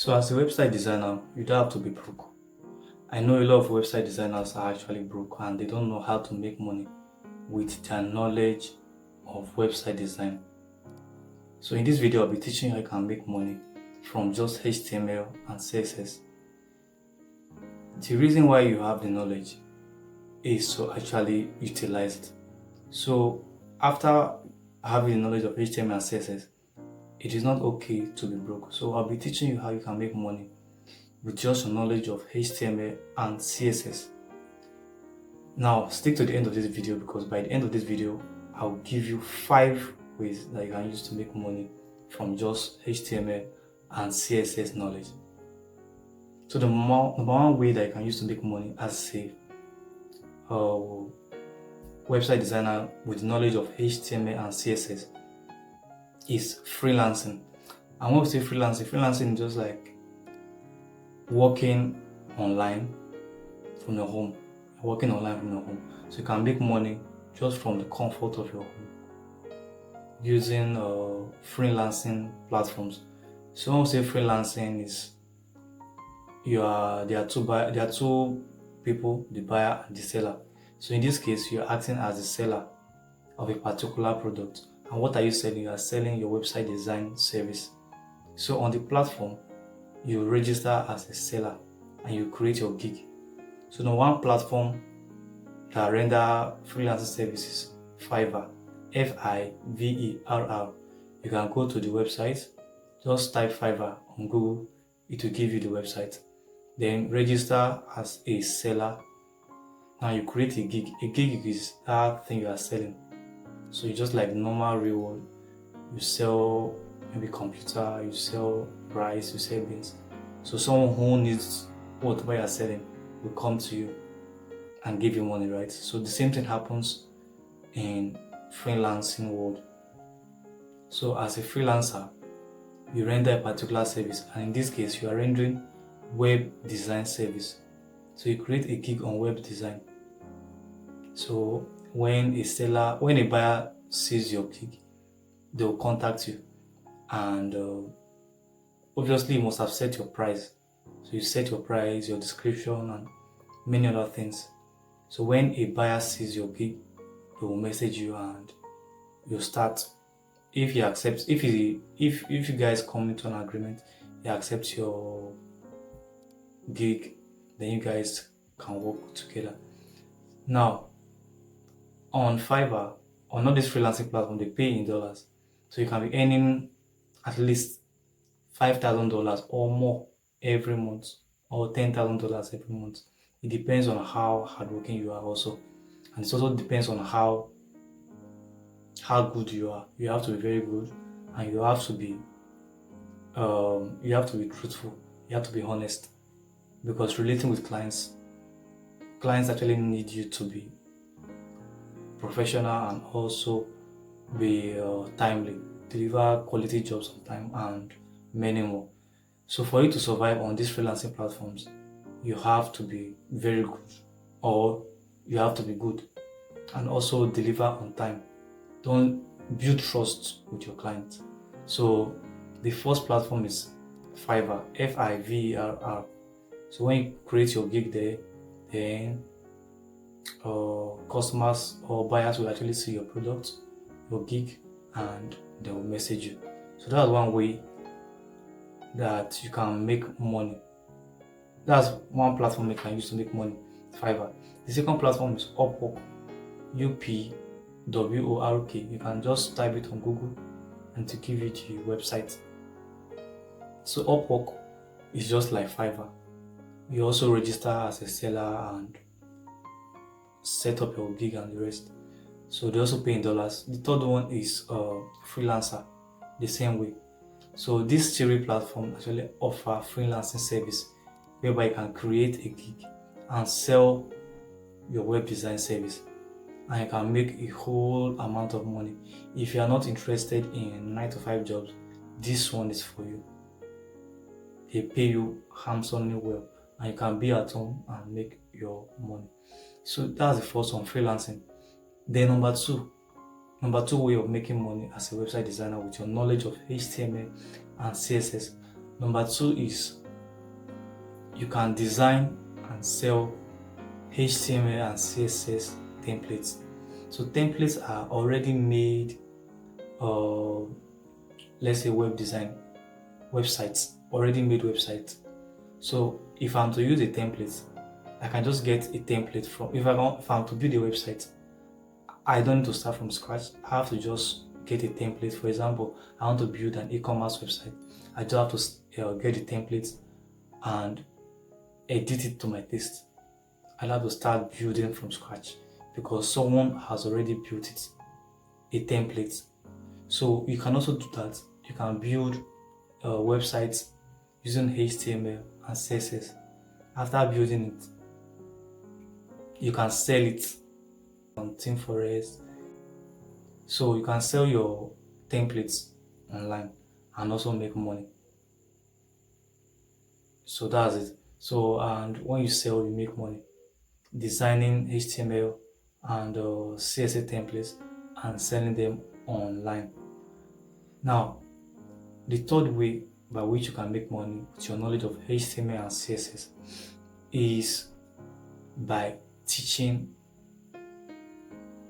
So as a website designer, you don't have to be broke. I know a lot of website designers are actually broke and they don't know how to make money with their knowledge of website design. So in this video, I'll be teaching you how you can make money from just HTML and CSS. The reason why you have the knowledge is to actually utilize it. So after having the knowledge of HTML and CSS, it is not okay to be broke. So I'll be teaching you how you can make money with just your knowledge of HTML and CSS. Now stick to the end of this video, because by the end of this video I'll give you 5 ways that you can use to make money from just HTML and CSS knowledge. So the number one way that you can use to make money as a website designer with knowledge of HTML and CSS is freelancing. And when we say freelancing is just like working online from your home. So you can make money just from the comfort of your home using freelancing platforms. So when we say freelancing is there are two people, the buyer and the seller. So in this case, you're acting as the seller of a particular product. And what are you selling? You are selling your website design service. So on the platform, you register as a seller and you create your gig. So now one platform that render freelancing services, Fiverr, Fiverr. You can go to the website, just type Fiverr on Google, it will give you the website. Then register as a seller. Now you create a gig. A gig is that thing you are selling. So you just like normal real world. You sell maybe computer, you sell rice, you sell beans. So someone who needs whatever you are selling will come to you and give you money, right? So the same thing happens in freelancing world. So as a freelancer, you render a particular service, and in this case you are rendering web design service. So you create a gig on web design. So when a buyer sees your gig, they will contact you, and obviously you must have set your price. So you set your price, your description, and many other things. So when a buyer sees your gig, they will message you and you start. If he accepts, if you guys come into an agreement, he accepts your gig, then you guys can work together. Now on Fiverr, on all this freelancing platform, they pay in dollars. So you can be earning at least $5,000 or more every month, or $10,000 every month. It depends on how hardworking you are also, and it also depends on how good you are. You have to be very good, and you have to be truthful. You have to be honest, because relating with clients actually need you to be professional and also be timely, deliver quality jobs on time, and many more. So for you to survive on these freelancing platforms, you have to be very good, or you have to be good and also deliver on time. Don't build trust with your client. So the first platform is Fiverr, Fiverr. So when you create your gig there, then customers or buyers will actually see your product, your gig, and they will message you. So that's one way that you can make money. That's one platform you can use to make money, Fiverr. The second platform is Upwork, Upwork. You can just type it on Google and to give you the website. So Upwork is just like Fiverr. You also register as a seller and set up your gig and the rest. So they also pay in dollars. The third one is Freelancer, the same way. So these 3 platforms actually offer freelancing service, whereby you can create a gig and sell your web design service, and you can make a whole amount of money. If you are not interested in 9-to-5 jobs, this one is for you. They pay you handsomely well, and you can be at home and make your money. So that's the first one, freelancing. Then number two way of making money as a website designer with your knowledge of HTML and CSS. Number 2 is you can design and sell HTML and CSS templates. So templates are already made, let's say web design websites, already made websites. So if I'm to use a template, I can just get a template from, if I'm to build a website, I don't need to start from scratch. I have to just get a template. For example, I want to build an e-commerce website. I just have to get the template and edit it to my taste. I have to start building from scratch because someone has already built it, a template. So you can also do that. You can build websites using HTML and CSS. After building it, you can sell it on Team Forest. So you can sell your templates online and also make money. So that's it. So, and when you sell, you make money designing HTML and CSS templates and selling them online. Now, the third way by which you can make money with your knowledge of HTML and CSS is by teaching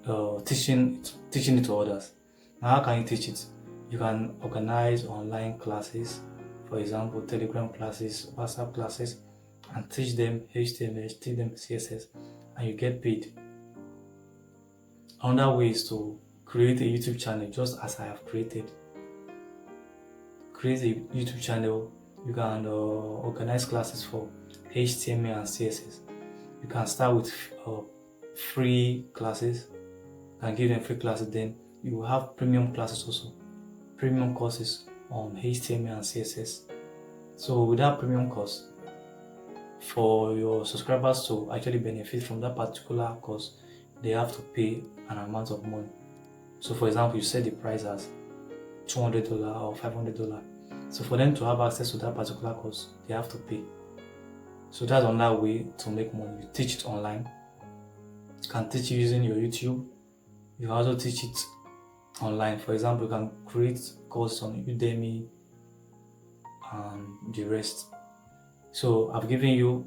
it to others. Now, how can you teach it? You can organize online classes, for example, Telegram classes, WhatsApp classes, and teach them HTML, teach them CSS, and you get paid. Another way is to create a YouTube channel, just as I have created. Create a YouTube channel. You can organize classes for HTML and CSS. You can start with free classes. You can give them free classes. Then you will have premium classes also, premium courses on HTML and CSS. So with that premium course, for your subscribers to actually benefit from that particular course, they have to pay an amount of money. So for example, you set the price as $200 or $500. So for them to have access to that particular course, they have to pay. So that's another way to make money. You teach it online. You can teach it using your YouTube. You can also teach it online. For example, you can create courses on Udemy and the rest. So I've given you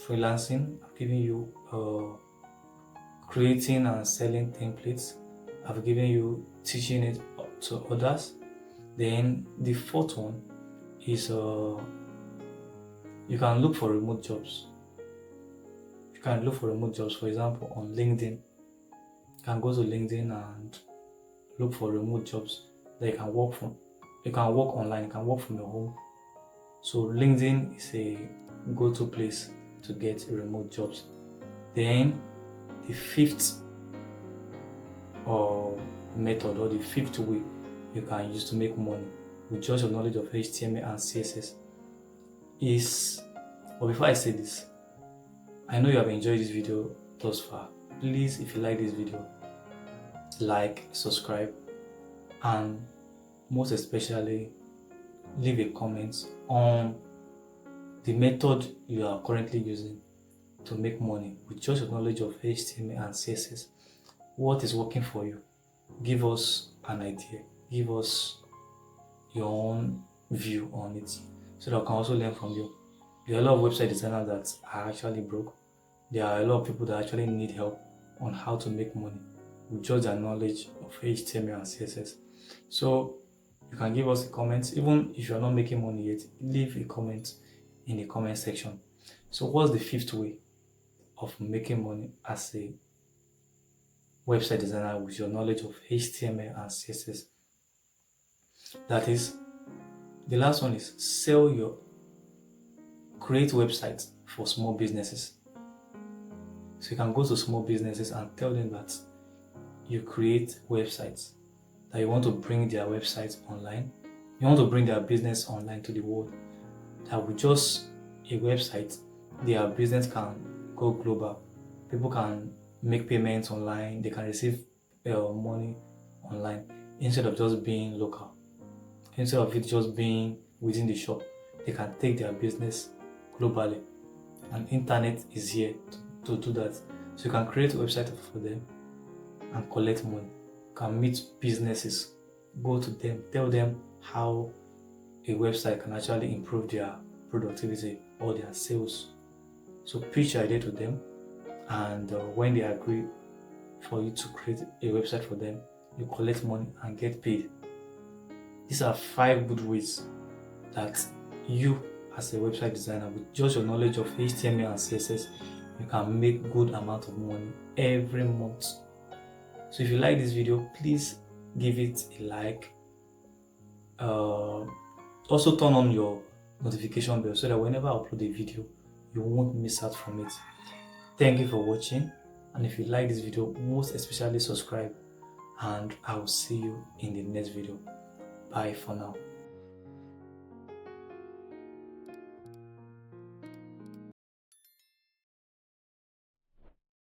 freelancing. I've given you creating and selling templates. I've given you teaching it to others. Then the fourth one is you can look for remote jobs. You can look for remote jobs, for example, on LinkedIn. You can go to LinkedIn and look for remote jobs that you can work from. You can work online, you can work from your home. So LinkedIn is a go-to place to get remote jobs. Then the fifth method, or the fifth way you can use to make money with just your knowledge of HTML and CSS is, but before I say this, I know you have enjoyed this video thus far. Please, if you like this video, like, subscribe, and most especially leave a comment on the method you are currently using to make money with just your knowledge of HTML and CSS. What is working for you? Give us an idea. Give us your own view on it so that we can also learn from you. There are a lot of website designers that are actually broke. There are a lot of people that actually need help on how to make money with just their knowledge of HTML and CSS. So you can give us a comment. Even if you are not making money yet, leave a comment in the comment section. So what's the fifth way of making money as a website designer with your knowledge of HTML and CSS? That is, the last one is create websites for small businesses. So you can go to small businesses and tell them that you create websites, that you want to bring their websites online. You want to bring their business online to the world. That with just a website, their business can go global. People can make payments online. They can receive money online instead of just being local. Instead of it just being within the shop, they can take their business globally. And internet is here to do that. So you can create a website for them and collect money. You can meet businesses, go to them, tell them how a website can actually improve their productivity or their sales. So pitch your idea to them, and when they agree for you to create a website for them, you collect money and get paid. These are 5 good ways that you as a website designer, with just your knowledge of HTML and CSS, you can make good amount of money every month. So if you like this video, please give it a like. Also turn on your notification bell so that whenever I upload a video, you won't miss out from it. Thank you for watching, and if you like this video, most especially subscribe, and I will see you in the next video. Bye for now.